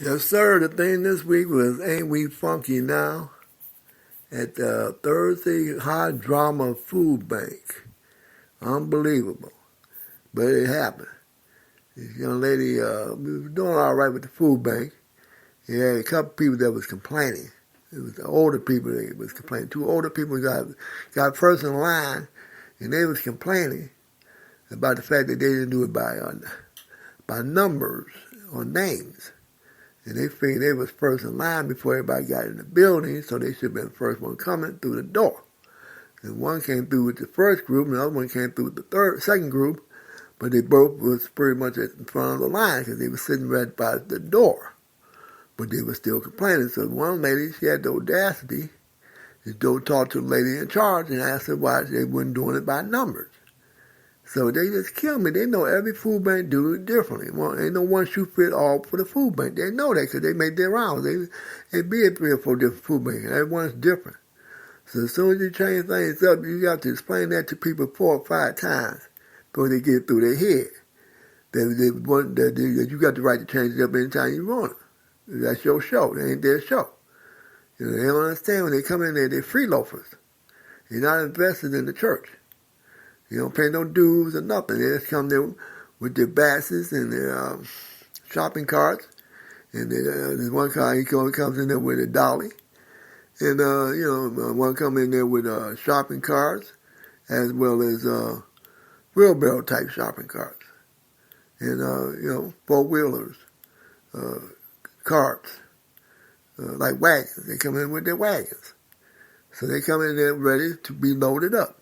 Yes, sir. The thing this week was Ain't We Funky Now at the Thursday High Drama Food Bank. Unbelievable. But it happened. This young lady, we were doing all right with the food bank. He had a couple people that was complaining. It was the older people that was complaining. Two older people got first in line, and they was complaining about the fact that they didn't do it by numbers or names. And they figured they was first in line before everybody got in the building, so they should have been the first one coming through the door. And one came through with the first group, and the other one came through with the second group, but they both was pretty much in front of the line because they were sitting right by the door. But they were still complaining. So one lady, she had the audacity to go talk to the lady in charge and ask her why they weren't doing it by numbers. So they just killed me. They know every food bank do it differently. Well, ain't no one shoe fit all for the food bank. They know that because they make their rounds. They be at 3 or 4 different food banks, and everyone's different. So as soon as you change things up, you got to explain that to people 4 or 5 times before they get it through their head. That you got the right to change it up anytime you want it. That's your show. That ain't their show. You know, they don't understand when they come in there, they're free loafers. They're not invested in the church. You don't pay no dues or nothing. They just come there with their baskets and their shopping carts. And there's one car, he comes in there with a dolly. And, one come in there with shopping carts as well as wheelbarrow type shopping carts. And, four-wheelers, carts, like wagons. They come in with their wagons. So they come in there ready to be loaded up.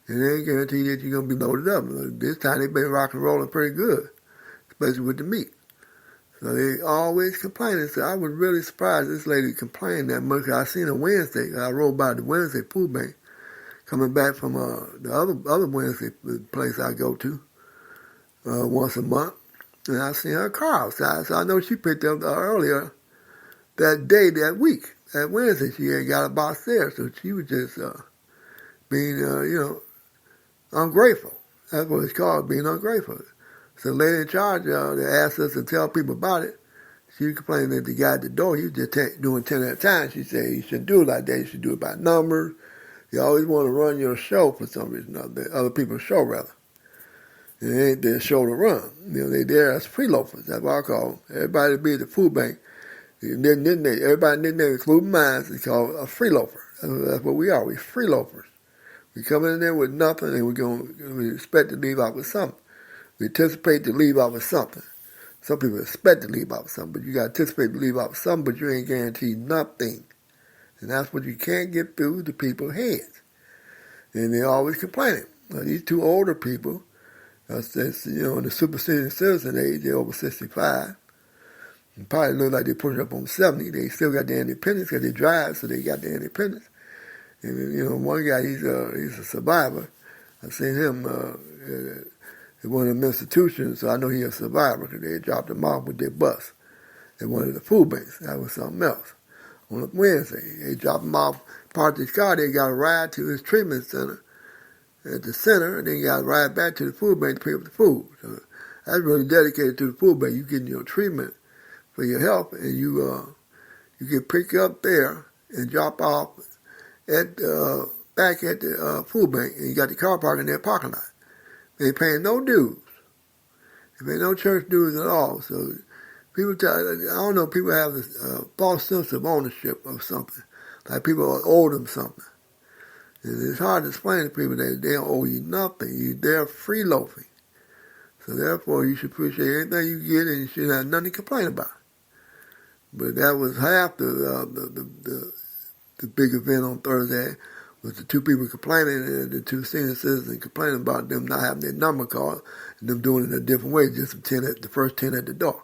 And they ain't guarantee that you're going to be loaded up. This time they've been rock and rolling pretty good, especially with the meat. So they always complaining. So I was really surprised this lady complained that much. I seen her Wednesday. I rode by the Wednesday food bank coming back from the other Wednesday place I go to once a month. And I seen her car outside. So I know she picked up earlier that day, that week. That Wednesday she had got a box there. So she was just being, ungrateful. That's what it's called, being ungrateful. So the lady in charge, they asked us to tell people about it. She complained that the guy at the door, he was just doing 10 at a time. She said you shouldn't do it like that. You should do it by numbers. You always want to run your show for some reason, other people's show rather. And it ain't their show to run. They there as free loafers. That's what I call them. Everybody that be at the food bank, everybody in there, including mine, is called a free loafer. That's what we are. We free loafers. We come in there with nothing, and we expect to leave out with something. We anticipate to leave out with something. Some people expect to leave out with something, but you got to anticipate to leave out with something, but you ain't guaranteed nothing. And that's what you can't get through to people's heads. And they're always complaining. Now, these two older people, in the super senior citizen age, they're over 65. And probably look like they're pushing up on 70. They still got their independence because they drive, so they got their independence. And, one guy, he's a survivor. I seen him at one of them institutions, so I know he's a survivor because they dropped him off with their bus at one of the food banks. That was something else. On a Wednesday, they dropped him off, parked his car, they got a ride to his treatment center at the center, and then got a ride back to the food bank to pick up the food. So that's really dedicated to the food bank. You getting your treatment for your health, and you get picked up there and drop off back at the food bank, and you got the car parked in their parking lot. They ain't paying no dues. They pay no church dues at all. So people, I don't know, people have this false sense of ownership of something. Like people owe them something. And it's hard to explain to people that they don't owe you nothing. They're free loafing. So therefore, you should appreciate anything you get, and you should have nothing to complain about. But that was half the big event on Thursday. Was the two people complaining, and the two senior citizens complaining about them not having their number card and them doing it a different way, just the first 10 at the door.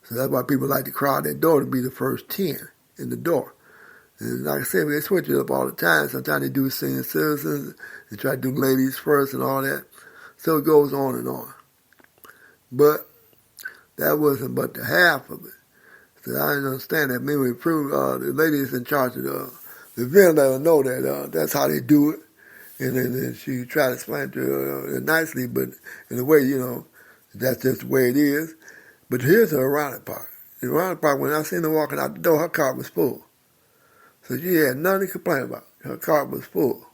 So that's why people like to crowd that door to be the first 10 in the door. And like I said, they switch it up all the time. Sometimes they do senior citizens, they try to do ladies first and all that. So it goes on and on. But that wasn't but the half of it. So I didn't understand that. Maybe the ladies in charge of the event let her know that that's how they do it. And then she tried to explain to her nicely, but in a way, that's just the way it is. But here's the ironic part. The roundabout, when I seen her walking out the door, her car was full. So she had nothing to complain about. Her car was full.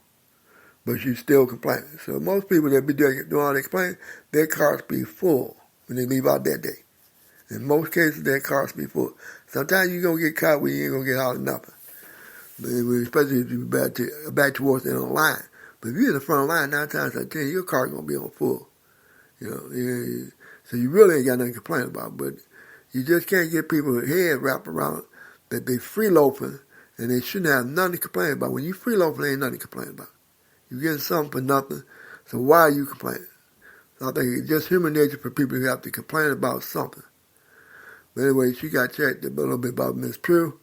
But she's still complaining. So most people that be doing all they complain, their cars be full when they leave out that day. In most cases, their cars be full. Sometimes you're going to get caught where you ain't going to get out of nothing. But especially if you're back towards the end of the line. But if you're in the front of the line, 9 times out of 10, your car's going to be on full. So you really ain't got nothing to complain about. But you just can't get people's head wrapped around that they free loafing and they shouldn't have nothing to complain about. When you free loafing, there ain't nothing to complain about. You're getting something for nothing, so why are you complaining? So I think it's just human nature for people who have to complain about something. But anyway, she got checked a little bit about Miss Pugh,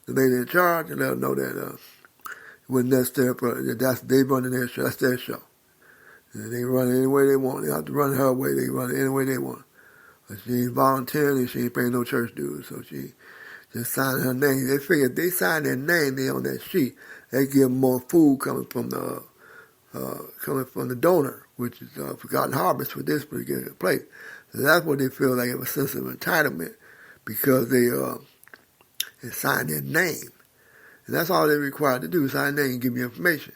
the lady in charge, and let her know that it wasn't necessary for they running their show. That's their show. And they run it any way they want. They have to run it her way. They run it any way they want. But she ain't volunteering. She ain't paying no church dues, so she just signed her name. They figure if they sign their name there on that sheet, they give them more food coming from the donor, which is Forgotten Harvest for this particular place. So that's what they feel like, a sense of entitlement because they signed their name. And that's all they're required to do, sign their name and give you information.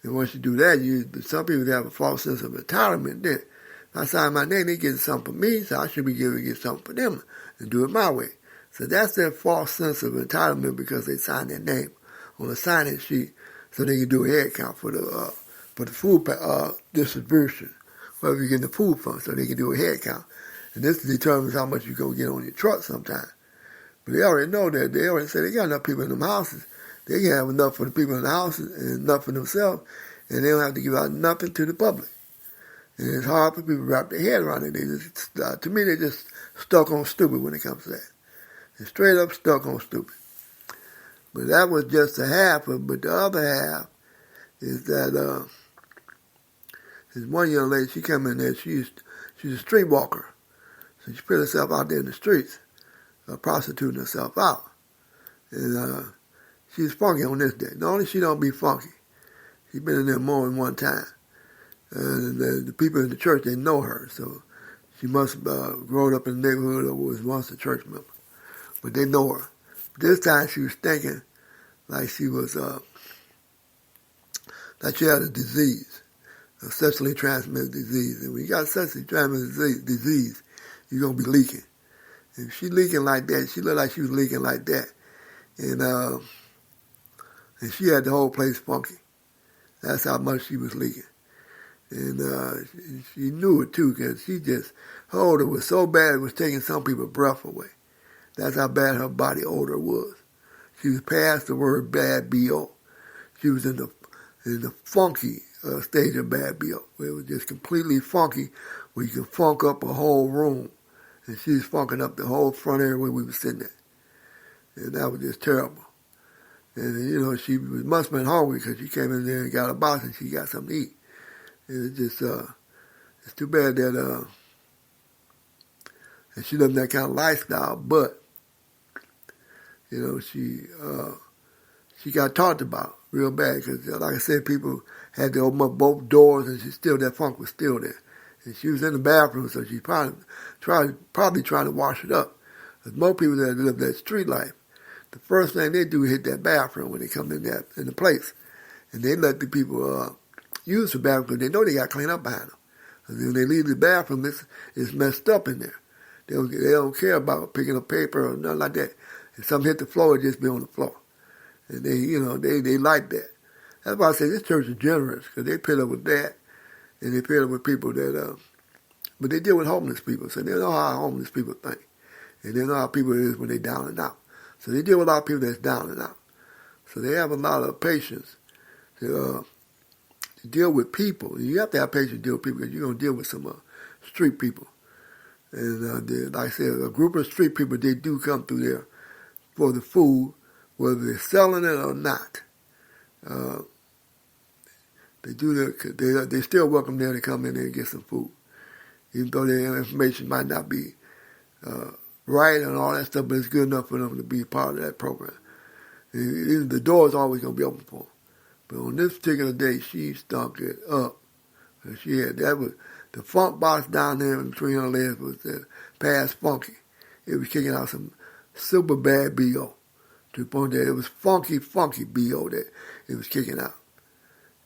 And once you do that, some people have a false sense of entitlement then. If I sign my name, they get something for me, so I should be giving get something for them and do it my way. So that's their false sense of entitlement because they signed their name on a sign-in sheet so they can do a head count for the food distribution, wherever you get the food from, so they can do a head count. And this determines how much you're going to get on your truck sometime. But they already know that. They already say they got enough people in them houses. They can have enough for the people in the houses and enough for themselves, and they don't have to give out nothing to the public. And it's hard for people to wrap their head around it. They just, to me, they're just stuck on stupid when it comes to that. They're straight up stuck on stupid. But that was just a half of it. But the other half is that there's one young lady, she came in there, she's a streetwalker. So she put herself out there in the streets, prostituting herself out. And she's funky on this day. Not only she don't be funky, she's been in there more than one time. And the people in the church, they know her. So she must have grown up in the neighborhood or was once a church member. But they know her. This time she was thinking like she was, that she had a disease, a sexually transmitted disease. And when you got a sexually transmitted disease, you're going to be leaking. And if she leaking like that, she looked like she was leaking like that. And she had the whole place funky. That's how much she was leaking. And she knew it too, because her odor was so bad it was taking some people's breath away. That's how bad her body odor was. She was past the word bad B.O. She was in the funky stage of bad B.O., where it was just completely funky, where you could funk up a whole room. And she was funking up the whole front area where we were sitting at. And that was just terrible. And, she must have been hungry because she came in there and got a box and she got something to eat. And it's just, it's too bad that, and she lived that kind of lifestyle, but, she got talked about real bad because, like I said, people had to open up both doors and that funk was still there. And she was in the bathroom, so she probably trying to wash it up. Because most people that live that street life, the first thing they do is hit that bathroom when they come in the place. And they let the people use the bathroom because they know they got to clean up behind them. And when they leave the bathroom, it's messed up in there. They don't care about picking up paper or nothing like that. If something hit the floor, it just be on the floor. And they like that. That's why I say this church is generous, because they put up with that, and they put up with people that, but they deal with homeless people, so they know how homeless people think. And they know how people is when they're down and out. So they deal with a lot of people that's down and out. So they have a lot of patience to deal with people. You have to have patience to deal with people, because you're going to deal with some street people. And like I said, a group of street people, they do come through there for the food, whether they're selling it or not. They still welcome them to come in there and get some food, even though their information might not be right and all that stuff, but it's good enough for them to be part of that program. And the door is always going to be open for them. But on this particular day, she stunk it up. And the funk box down there in between her legs was past funky. it was kicking out some super bad BO. To the point that it was funky BO that it was kicking out.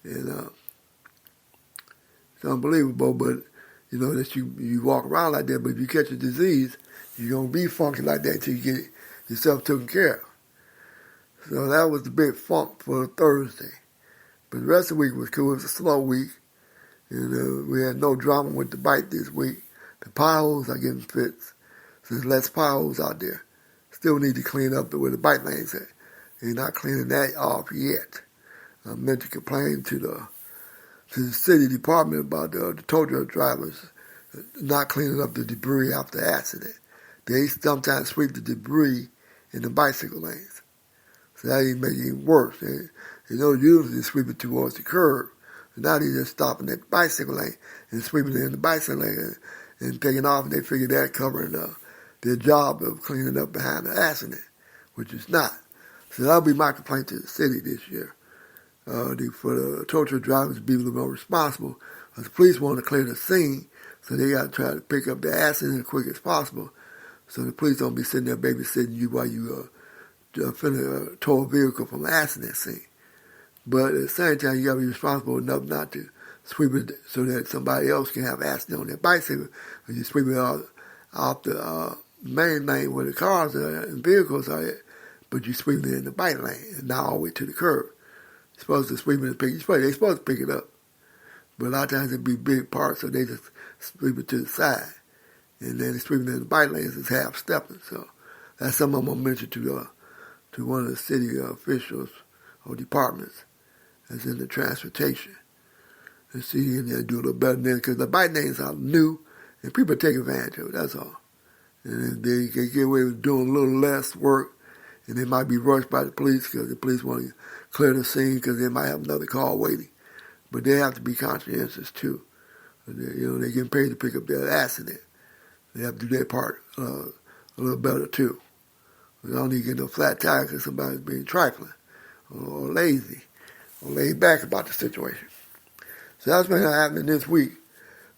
And it's unbelievable, but that you walk around like that, but if you catch a disease, you're going to be funky like that until you get yourself taken care of. So that was the big funk for Thursday. But the rest of the week was cool. It was a slow week. And we had no drama with the bike this week. The potholes are getting fixed. So there's less potholes out there. Still need to clean up where the bike lanes at. They're not cleaning that off yet. I meant to complain to the city department about the tow truck drivers not cleaning up the debris after the accident. They sometimes sweep the debris in the bicycle lanes. So that even makes it even worse. They don't usually sweep it towards the curb. Now they just stopping at the bicycle lane and sweeping it in the bicycle lane and taking off, and they figure that covering their job of cleaning up behind the accident, which is not. So that'll be my complaint to the city this year. For the tow truck drivers to be a little more responsible. Because the police want to clear the scene, so they got to try to pick up the accident as quick as possible. So the police don't be sitting there babysitting you while you finna tow a vehicle from an accident scene. But at the same time, you got to be responsible enough not to sweep it so that somebody else can have an accident on their bicycle. Or you sweep it off the main lane where the cars are and vehicles are at, but you sweep it in the bike lane and not all the way to the curb. You're supposed to sweep it and pick it. They're supposed to pick it up. But a lot of times it'd be big parts, so they just sweep it to the side. And then sweeping in the bike lanes is half stepping. So that's something I'm going to mention to one of the city officials or departments that's in the transportation. And see, and they'll do a little better than that, because the bike lanes are new and people take advantage of it, that's all. And they can get away with doing a little less work, and they might be rushed by the police because the police want to clear the scene because they might have another car waiting. But they have to be conscientious too. They're getting paid to pick up their accident. They have to do their part a little better too. They don't need to get no flat tire because somebody's being trifling or lazy or laid back about the situation. So that's been happening this week.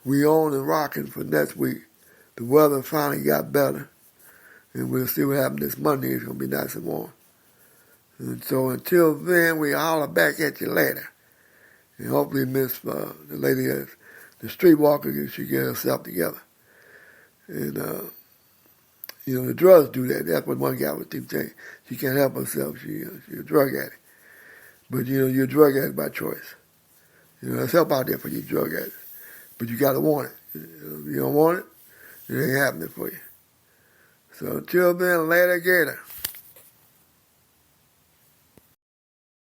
We on and rocking for next week. The weather finally got better, and we'll see what happens this Monday. It's going to be nice and warm. And so until then, we holler back at you later. And hopefully Miss the lady, the streetwalker, she get herself together. And, the drugs do that. That's what one guy was saying. She can't help herself. She's a drug addict. But, you're a drug addict by choice. There's help out there for you drug addicts. But you got to want it. If you don't want it, it ain't happening for you. So until then, later, gator.